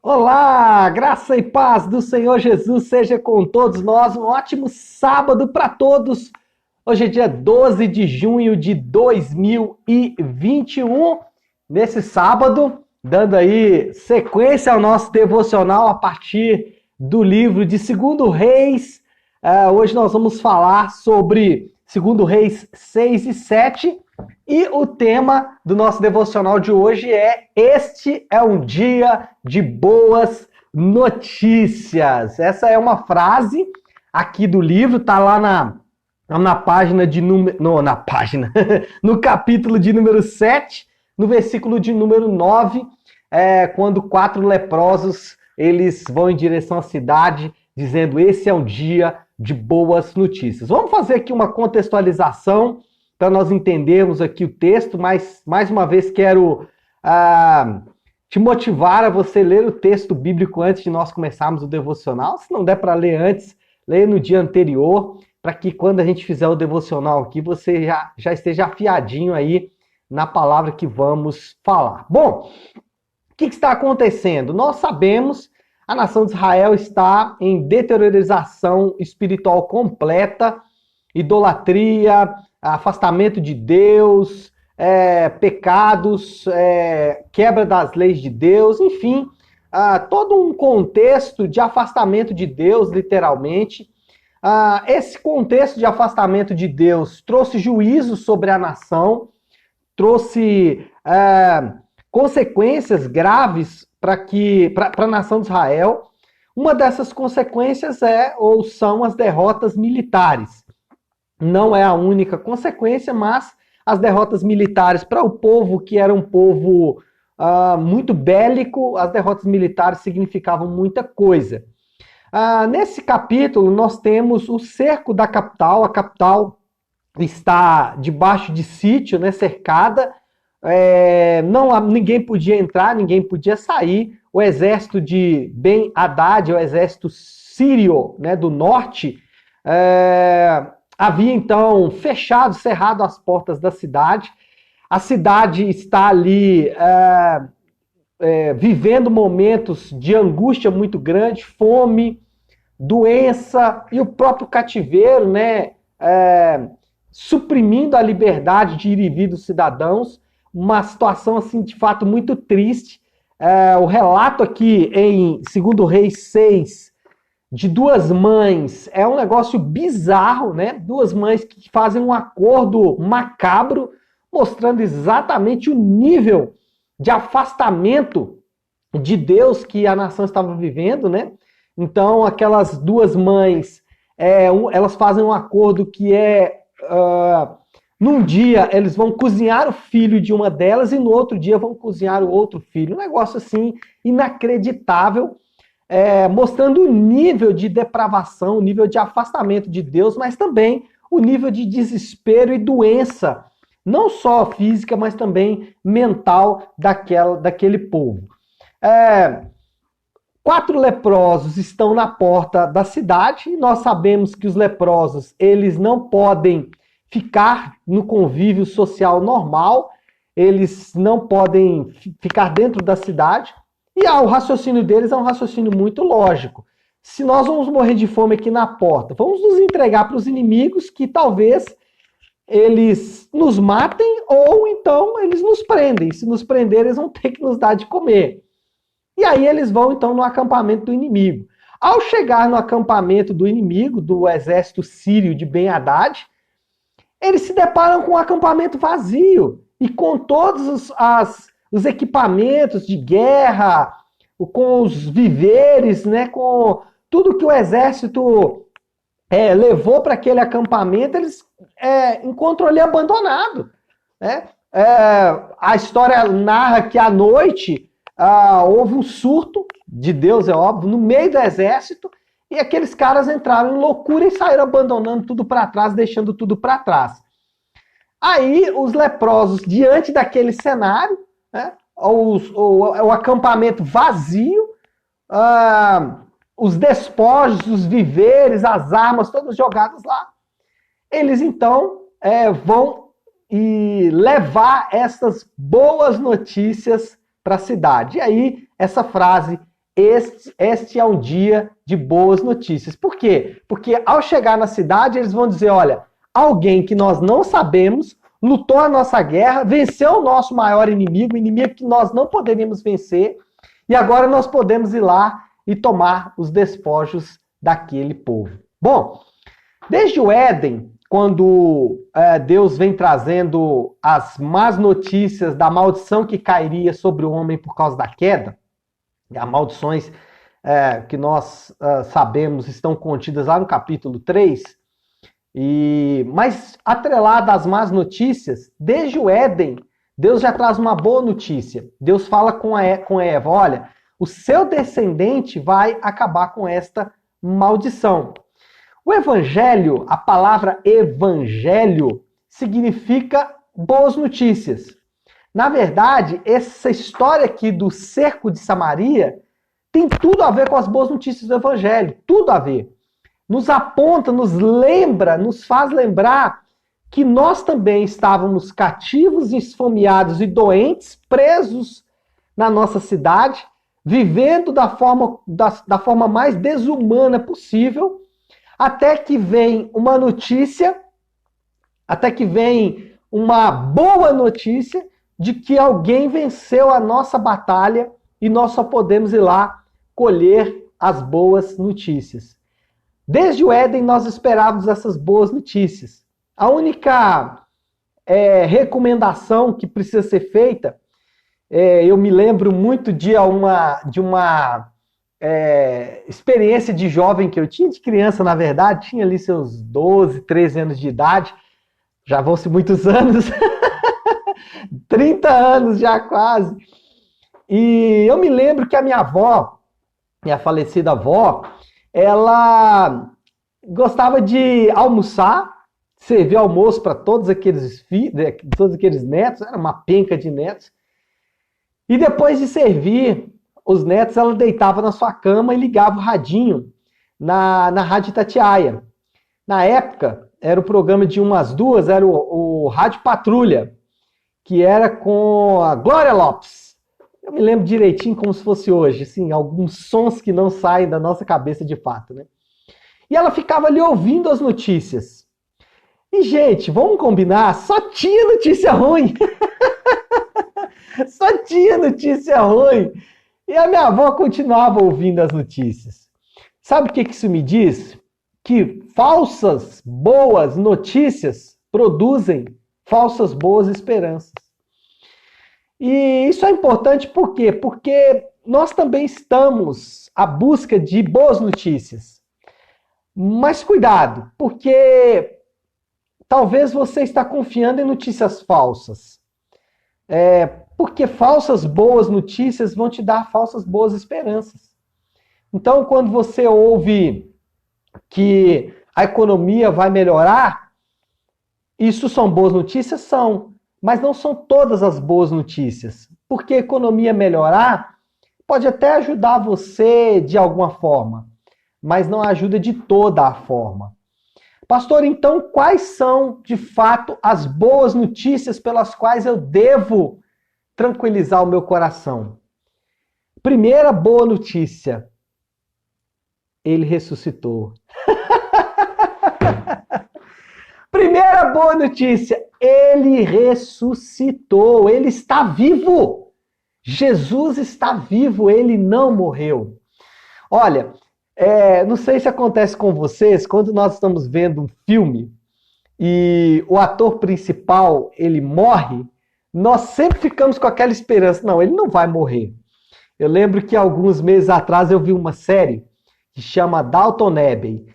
Olá, graça e paz do Senhor Jesus seja com todos nós. Um ótimo sábado para todos. Hoje é dia 12 de junho de 2021. Nesse sábado, dando aí sequência ao nosso devocional a partir do livro de 2 Reis. Hoje nós vamos falar sobre 2 Reis 6 e 7. E o tema do nosso devocional de hoje é: Este é um dia de boas notícias. Essa é uma frase aqui do livro, está lá na página de número. Na página, no capítulo de número 7, no versículo de número 9, quando 4 leprosos eles vão em direção à cidade, dizendo: esse é um dia de boas notícias. Vamos fazer aqui uma contextualização para nós entendermos aqui o texto, mas mais uma vez quero te motivar a você ler o texto bíblico antes de nós começarmos o devocional. Se não der para ler antes, leia no dia anterior, para que quando a gente fizer o devocional aqui, você já esteja afiadinho aí na palavra que vamos falar. Bom, o que está acontecendo? Nós sabemos, a nação de Israel está em deteriorização espiritual completa, idolatria, afastamento de Deus, pecados, quebra das leis de Deus, enfim, todo um contexto de afastamento de Deus, literalmente. Esse contexto de afastamento de Deus trouxe juízo sobre a nação, trouxe consequências graves para a nação de Israel. Uma dessas consequências são as derrotas militares. Não é a única consequência, mas as derrotas militares para o povo, que era um povo muito bélico, as derrotas militares significavam muita coisa. Nesse capítulo, nós temos o cerco da capital. A capital está debaixo de sítio, né, cercada. Ninguém podia entrar, ninguém podia sair. O exército de Ben-Hadad, o exército sírio, né, do norte, havia então cerrado as portas da cidade. A cidade está ali vivendo momentos de angústia muito grande, fome, doença e o próprio cativeiro, né, suprimindo a liberdade de ir e vir dos cidadãos. Uma situação assim de fato muito triste. O relato aqui em 2 Reis 6 de duas mães é um negócio bizarro, né? Duas mães que fazem um acordo macabro, mostrando exatamente o nível de afastamento de Deus que a nação estava vivendo, né? Então, aquelas duas mães, elas fazem um acordo que num dia eles vão cozinhar o filho de uma delas e no outro dia vão cozinhar o outro filho. Um negócio assim inacreditável. Mostrando o nível de depravação, o nível de afastamento de Deus, mas também o nível de desespero e doença, não só física, mas também mental daquele povo. 4 leprosos estão na porta da cidade, e nós sabemos que os leprosos, eles não podem ficar no convívio social normal, eles não podem ficar dentro da cidade. E o raciocínio deles é um raciocínio muito lógico. Se nós vamos morrer de fome aqui na porta, vamos nos entregar para os inimigos que talvez eles nos matem ou então eles nos prendem. Se nos prenderem, eles vão ter que nos dar de comer. E aí eles vão então no acampamento do inimigo. Ao chegar no acampamento do inimigo, do exército sírio de Ben-Hadad, eles se deparam com um acampamento vazio e com todos os equipamentos de guerra, com os víveres, né, com tudo que o exército levou para aquele acampamento, eles encontram ali abandonado. Né? A história narra que à noite houve um surto de Deus, é óbvio, no meio do exército, e aqueles caras entraram em loucura e saíram abandonando tudo para trás, deixando tudo para trás. Aí os leprosos, diante daquele cenário, né, o acampamento vazio, os despojos, os víveres, as armas, todas jogadas lá, eles então vão levar essas boas notícias para a cidade. E aí, essa frase, este é um dia de boas notícias. Por quê? Porque ao chegar na cidade, eles vão dizer, olha, alguém que nós não sabemos lutou a nossa guerra, venceu o nosso maior inimigo, inimigo que nós não poderíamos vencer, e agora nós podemos ir lá e tomar os despojos daquele povo. Bom, desde o Éden, quando Deus vem trazendo as más notícias da maldição que cairia sobre o homem por causa da queda, as maldições que nós sabemos estão contidas lá no capítulo 3, mas atrelada às más notícias, desde o Éden, Deus já traz uma boa notícia. Deus fala com Eva, olha, o seu descendente vai acabar com esta maldição. O evangelho, a palavra evangelho, significa boas notícias. Na verdade, essa história aqui do cerco de Samaria tem tudo a ver com as boas notícias do evangelho, tudo a ver. Nos aponta, nos lembra, nos faz lembrar que nós também estávamos cativos, esfomeados e doentes, presos na nossa cidade, vivendo da forma mais desumana possível, até que vem uma notícia, até que vem uma boa notícia de que alguém venceu a nossa batalha e nós só podemos ir lá colher as boas notícias. Desde o Éden nós esperávamos essas boas notícias. A única recomendação que precisa ser feita, eu me lembro muito de uma experiência de jovem que eu tinha, de criança na verdade, tinha ali seus 12, 13 anos de idade, já vão-se muitos anos, 30 anos já quase. E eu me lembro que a minha avó, minha falecida avó, ela gostava de almoçar, servir almoço para todos aqueles netos, era uma penca de netos. E depois de servir os netos, ela deitava na sua cama e ligava o radinho na Rádio Itatiaia. Na época, era o programa de umas duas, era o Rádio Patrulha, que era com a Glória Lopes. Eu me lembro direitinho como se fosse hoje, assim, alguns sons que não saem da nossa cabeça de fato, né? E ela ficava ali ouvindo as notícias. E, gente, vamos combinar, só tinha notícia ruim. Só tinha notícia ruim. E a minha avó continuava ouvindo as notícias. Sabe o que isso me diz? Que falsas boas notícias produzem falsas boas esperanças. E isso é importante por quê? Porque nós também estamos à busca de boas notícias. Mas cuidado, porque talvez você está confiando em notícias falsas. Porque falsas boas notícias vão te dar falsas boas esperanças. Então, quando você ouve que a economia vai melhorar, isso são boas notícias? São. Mas não são todas as boas notícias. Porque a economia melhorar pode até ajudar você de alguma forma, mas não ajuda de toda a forma. Pastor, então quais são, de fato, as boas notícias pelas quais eu devo tranquilizar o meu coração? Primeira boa notícia, ele ressuscitou. Primeira boa notícia, ele ressuscitou, ele está vivo. Jesus está vivo, ele não morreu. Olha, não sei se acontece com vocês, quando nós estamos vendo um filme e o ator principal, ele morre, nós sempre ficamos com aquela esperança, não, ele não vai morrer. Eu lembro que alguns meses atrás eu vi uma série que chama Downton Abbey.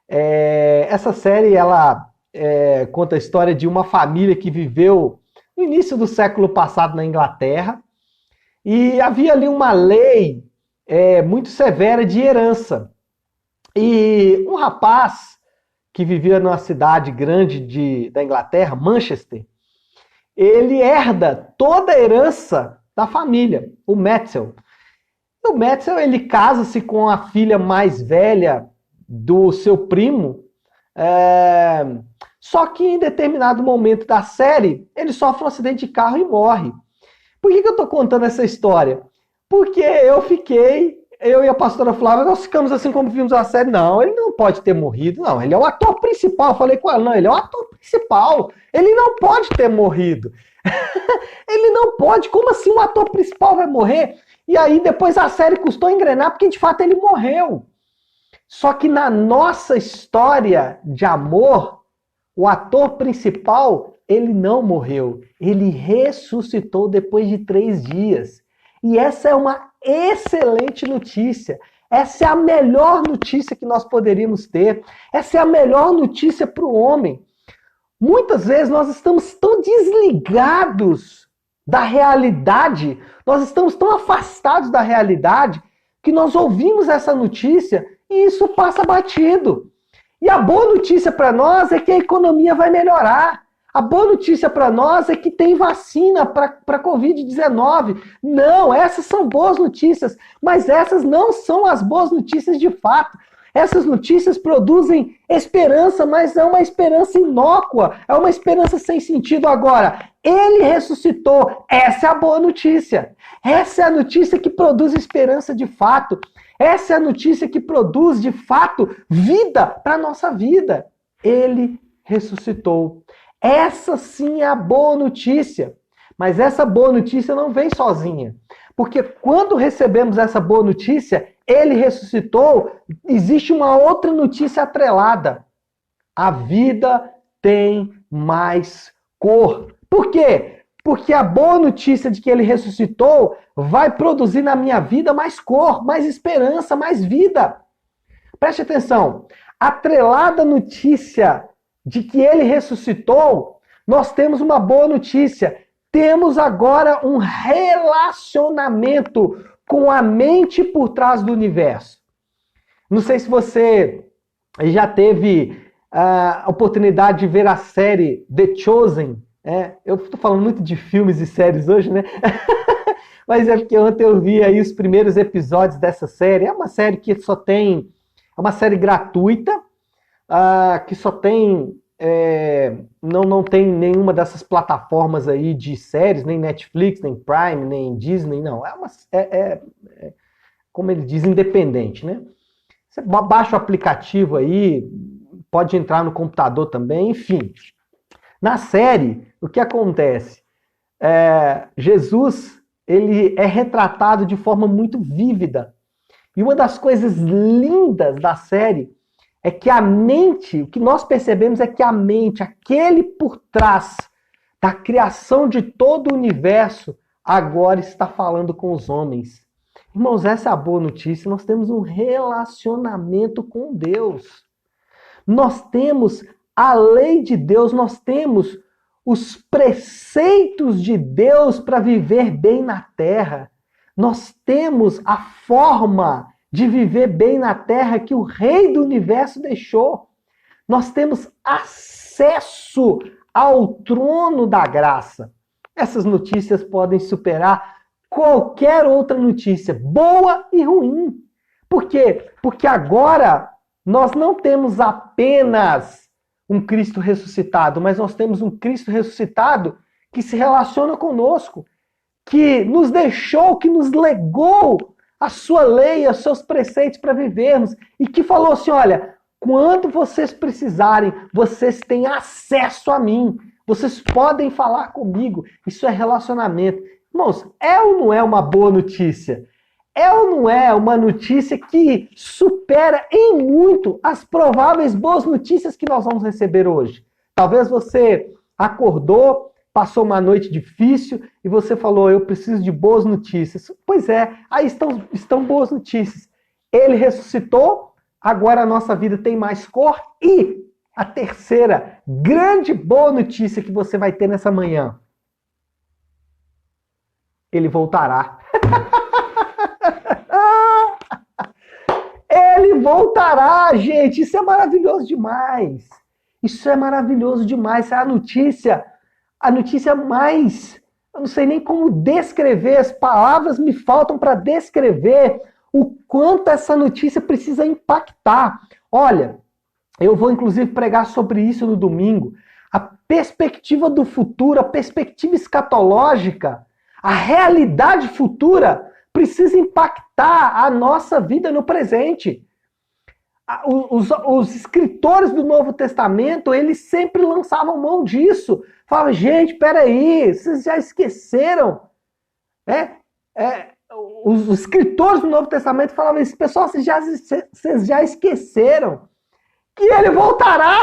Essa série, ela conta a história de uma família que viveu no início do século passado na Inglaterra e havia ali uma lei muito severa de herança. E um rapaz que vivia numa cidade grande da Inglaterra, Manchester, ele herda toda a herança da família, o Metzel. O Metzel, ele casa-se com a filha mais velha do seu primo, só que em determinado momento da série, ele sofre um acidente de carro e morre. Por que eu estou contando essa história? Porque eu fiquei eu e a pastora Flávia, nós ficamos assim como vimos a série. Não, ele não pode ter morrido. Não, ele é o ator principal. Eu falei com ela, não, ele é o ator principal. Ele não pode ter morrido. Ele não pode. Como assim o ator principal vai morrer? E aí depois a série custou engrenar, porque de fato ele morreu. Só que na nossa história de amor, o ator principal, ele não morreu. Ele ressuscitou depois de 3 dias. E essa é uma excelente notícia. Essa é a melhor notícia que nós poderíamos ter. Essa é a melhor notícia para o homem. Muitas vezes nós estamos tão desligados da realidade, nós estamos tão afastados da realidade, que nós ouvimos essa notícia e isso passa batido. E a boa notícia para nós é que a economia vai melhorar. A boa notícia para nós é que tem vacina para a Covid-19. Não, essas são boas notícias, mas essas não são as boas notícias de fato. Essas notícias produzem esperança, mas é uma esperança inócua, é uma esperança sem sentido. Agora, ele ressuscitou, essa é a boa notícia. Essa é a notícia que produz esperança de fato. Essa é a notícia que produz, de fato, vida para a nossa vida. Ele ressuscitou. Essa sim é a boa notícia. Mas essa boa notícia não vem sozinha. Porque quando recebemos essa boa notícia, ele ressuscitou, existe uma outra notícia atrelada. A vida tem mais cor. Por quê? Porque a boa notícia de que ele ressuscitou vai produzir na minha vida mais cor, mais esperança, mais vida. Preste atenção. Atrelada à notícia de que ele ressuscitou, nós temos uma boa notícia. Temos agora um relacionamento com a mente por trás do universo. Não sei se você já teve a oportunidade de ver a série The Chosen. Eu estou falando muito de filmes e séries hoje, né? Mas é porque ontem eu vi aí os primeiros episódios dessa série. É uma série que só tem... É uma série gratuita, que só tem... não tem nenhuma dessas plataformas aí de séries, nem Netflix, nem Prime, nem Disney, não. Como ele diz, independente, né? Você baixa o aplicativo aí, pode entrar no computador também, enfim. Na série, o que acontece? Jesus, ele é retratado de forma muito vívida. E uma das coisas lindas da série é que a mente, o que nós percebemos é que a mente, aquele por trás da criação de todo o universo, agora está falando com os homens. Irmãos, essa é a boa notícia. Nós temos um relacionamento com Deus. Nós temos a lei de Deus, nós temos os preceitos de Deus para viver bem na terra. Nós temos a forma de viver bem na terra que o Rei do Universo deixou. Nós temos acesso ao trono da graça. Essas notícias podem superar qualquer outra notícia, boa e ruim. Por quê? Porque agora nós não temos apenas um Cristo ressuscitado, mas nós temos um Cristo ressuscitado que se relaciona conosco, que nos deixou, que nos legou a sua lei, os seus preceitos para vivermos, e que falou assim, olha, quando vocês precisarem, vocês têm acesso a mim, vocês podem falar comigo, isso é relacionamento. Irmãos, é ou não é uma boa notícia? É ou não é uma notícia que supera em muito as prováveis boas notícias que nós vamos receber hoje? Talvez você acordou, passou uma noite difícil e você falou, eu preciso de boas notícias. Pois é, aí estão boas notícias. Ele ressuscitou, agora a nossa vida tem mais cor. E a terceira grande boa notícia que você vai ter nessa manhã, ele voltará. Ele voltará, gente. Isso é maravilhoso demais. Isso é maravilhoso demais. Essa é a notícia mais... Eu não sei nem como descrever. As palavras me faltam para descrever o quanto essa notícia precisa impactar. Olha, eu vou inclusive pregar sobre isso no domingo. A perspectiva do futuro, a perspectiva escatológica, a realidade futura precisa impactar a nossa vida no presente. Os escritores do Novo Testamento, eles sempre lançavam mão disso. Falavam, gente, peraí, vocês já esqueceram? Os escritores do Novo Testamento falavam isso, pessoal, vocês já esqueceram que ele voltará?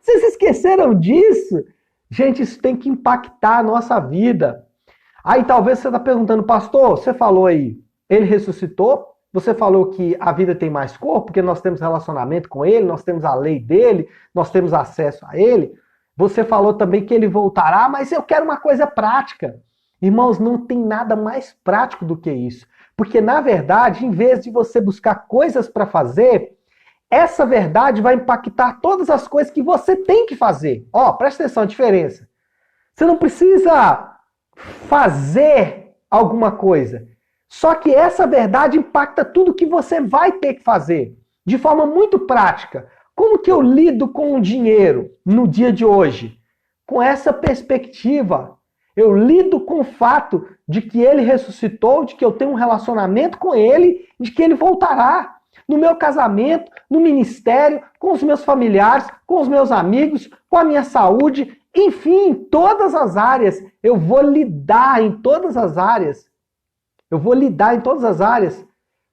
Vocês esqueceram disso? Gente, isso tem que impactar a nossa vida. Aí talvez você está perguntando, pastor, você falou aí, ele ressuscitou? Você falou que a vida tem mais cor, porque nós temos relacionamento com ele, nós temos a lei dele, nós temos acesso a ele. Você falou também que ele voltará, mas eu quero uma coisa prática. Irmãos, não tem nada mais prático do que isso. Porque, na verdade, em vez de você buscar coisas para fazer, essa verdade vai impactar todas as coisas que você tem que fazer. Presta atenção, a diferença. Você não precisa fazer alguma coisa. Só que essa verdade impacta tudo que você vai ter que fazer. De forma muito prática. Como que eu lido com o dinheiro no dia de hoje? Com essa perspectiva. Eu lido com o fato de que ele ressuscitou, de que eu tenho um relacionamento com ele, de que ele voltará. No meu casamento, no ministério, com os meus familiares, com os meus amigos, com a minha saúde, enfim, em todas as áreas. Eu vou lidar em todas as áreas.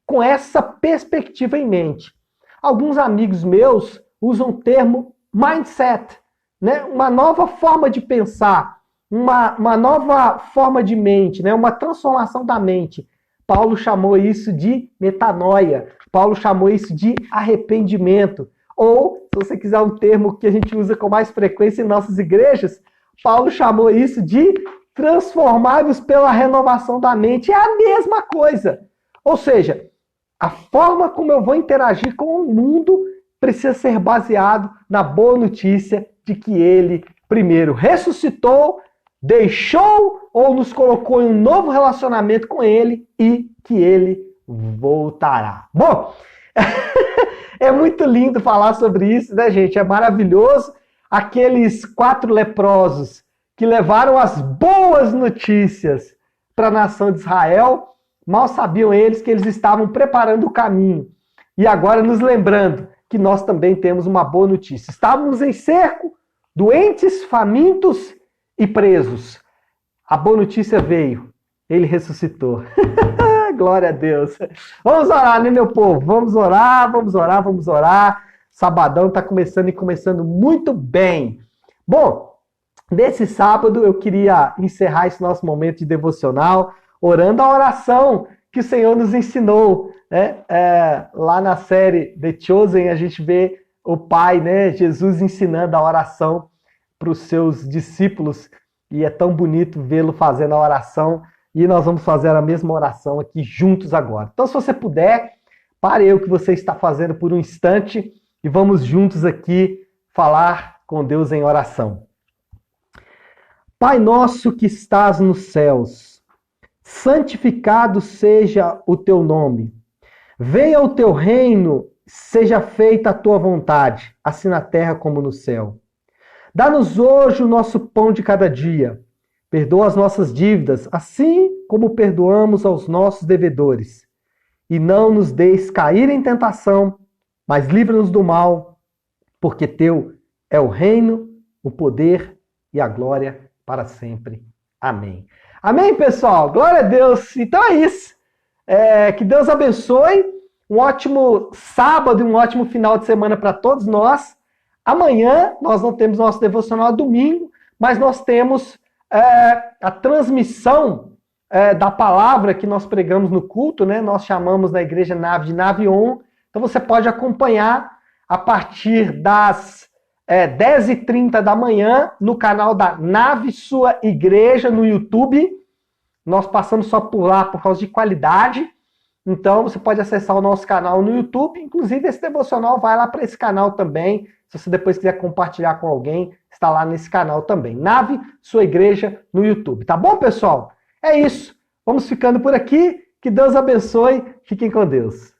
Com essa perspectiva em mente. Alguns amigos meus usam o termo mindset, né? Uma nova forma de pensar, uma nova forma de mente, né? Uma transformação da mente. Paulo chamou isso de metanoia. Paulo chamou isso de arrependimento. Ou, se você quiser um termo que a gente usa com mais frequência em nossas igrejas, Paulo chamou isso de transformai-vos pela renovação da mente. É a mesma coisa. Ou seja, a forma como eu vou interagir com o mundo precisa ser baseado na boa notícia de que ele, primeiro, ressuscitou, deixou ou nos colocou em um novo relacionamento com ele e que ele voltará. Bom, é muito lindo falar sobre isso, né, gente? É maravilhoso. Aqueles 4 leprosos que levaram as boas notícias para a nação de Israel, mal sabiam eles que eles estavam preparando o caminho. E agora nos lembrando que nós também temos uma boa notícia. Estávamos em cerco, doentes, famintos e presos. A boa notícia veio. Ele ressuscitou. Glória a Deus. Vamos orar, né, meu povo? Vamos orar. Sabadão está começando e começando muito bem. Bom, nesse sábado eu queria encerrar esse nosso momento de devocional orando a oração que o Senhor nos ensinou. Né? Lá na série The Chosen a gente vê o Pai, né, Jesus ensinando a oração para os seus discípulos e é tão bonito vê-lo fazendo a oração e nós vamos fazer a mesma oração aqui juntos agora. Então, se você puder, pare o que você está fazendo por um instante e vamos juntos aqui falar com Deus em oração. Pai nosso que estás nos céus, santificado seja o teu nome. Venha o teu reino, seja feita a tua vontade, assim na terra como no céu. Dá-nos hoje o nosso pão de cada dia. Perdoa as nossas dívidas, assim como perdoamos aos nossos devedores. E não nos deixes cair em tentação, mas livra-nos do mal, porque teu é o reino, o poder e a glória para sempre. Amém. Amém, pessoal? Glória a Deus. Então é isso. Que Deus abençoe. Um ótimo sábado e um ótimo final de semana para todos nós. Amanhã nós não temos nosso devocional domingo, mas nós temos a transmissão da palavra que nós pregamos no culto, né? Nós chamamos na Igreja Nave de Nave On. Então você pode acompanhar a partir das 10h30 da manhã no canal da Nave Sua Igreja no YouTube. Nós passamos só por lá por causa de qualidade. Então você pode acessar o nosso canal no YouTube. Inclusive esse devocional vai lá para esse canal também. Se você depois quiser compartilhar com alguém, está lá nesse canal também. Nave Sua Igreja no YouTube. Tá bom, pessoal? É isso. Vamos ficando por aqui. Que Deus abençoe. Fiquem com Deus.